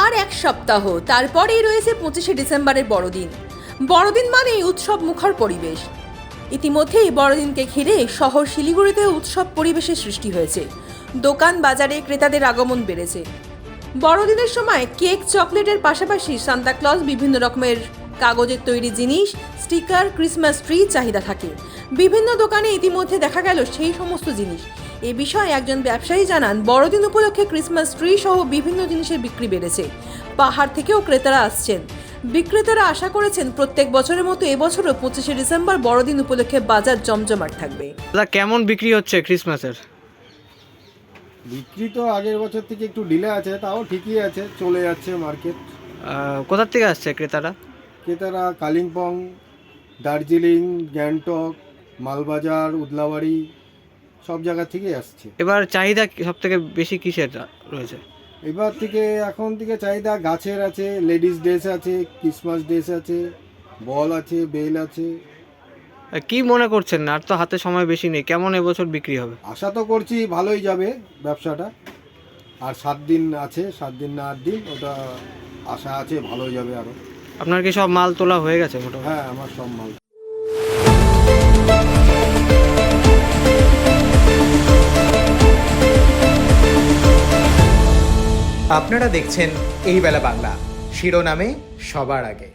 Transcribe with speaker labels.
Speaker 1: আর এক সপ্তাহ তারপরেই রয়েছে 25শে ডিসেম্বরের বড়দিন। বড়দিন মানেই উৎসব মুখর পরিবেশ। ইতিমধ্যেই বড়দিনকে ঘিরে শহর শিলিগুড়িতে উৎসব পরিবেশের সৃষ্টি হয়েছে। দোকান বাজারে ক্রেতাদের আগমন বেড়েছে। বড়দিনের সময় কেক চকলেটের পাশাপাশি সান্তাক্লজ বিভিন্ন রকমের কাগজের তৈরি জিনিস, স্টিকার, ক্রিসমাস ট্রি চাহিদা থাকে। বিভিন্ন দোকানে ইতিমধ্যে দেখা গেল সেই সমস্ত জিনিস। এ বিষয়ে একজন ব্যবসায়ী জানান, বড়দিন উপলক্ষে ক্রিসমাস ট্রি সহ বিভিন্ন জিনিসের বিক্রি বেড়েছে। পাহাড় থেকেও ক্রেতারা আসছেন। বিক্রেতারা আশা করেছেন প্রত্যেক বছরের মতো এবছরও 25শে ডিসেম্বর বড়দিন উপলক্ষে বাজার জমজমাট থাকবে।
Speaker 2: দাদা, কেমন বিক্রি হচ্ছে ক্রিসমাসের?
Speaker 3: বিক্রি তো আগের বছর থেকে একটু ডিলে আছে, তাও ঠিকই আছে, চলে যাচ্ছে মার্কেট।
Speaker 2: কোথা থেকে আসছে ক্রেতারা?
Speaker 3: ক্রেতারা কালিম্পং, দার্জিলিং, গ্যাংটক, মালবাজার, উদলাবাড়ি সব জায়গা থেকেই আসছে।
Speaker 2: এবার চাহিদা সব থেকে বেশি কিসের রয়েছে?
Speaker 3: এবার থেকে এখন থেকে চাহিদা গাছের আছে, লেডিস ড্রেস আছে, ক্রিসমাস ড্রেস আছে, বল আছে, বেল আছে।
Speaker 2: কি মনে করছেন, আর তো হাতে সময় বেশি নেই, কেমন এবছর বিক্রি হবে?
Speaker 3: আশা তো করছি ভালোই যাবে ব্যবসাটা। আর 7 দিন আছে, 7 দিন না 8 দিন, ওটা আশা আছে ভালোই যাবে আরও।
Speaker 2: আপনার কি সব মাল তোলা হয়ে গেছে মোটামুটি?
Speaker 3: হ্যাঁ, আমার সব মাল।
Speaker 4: আপনারা দেখছেন এই বেলা বাংলা, শিরোনামে সবার আগে।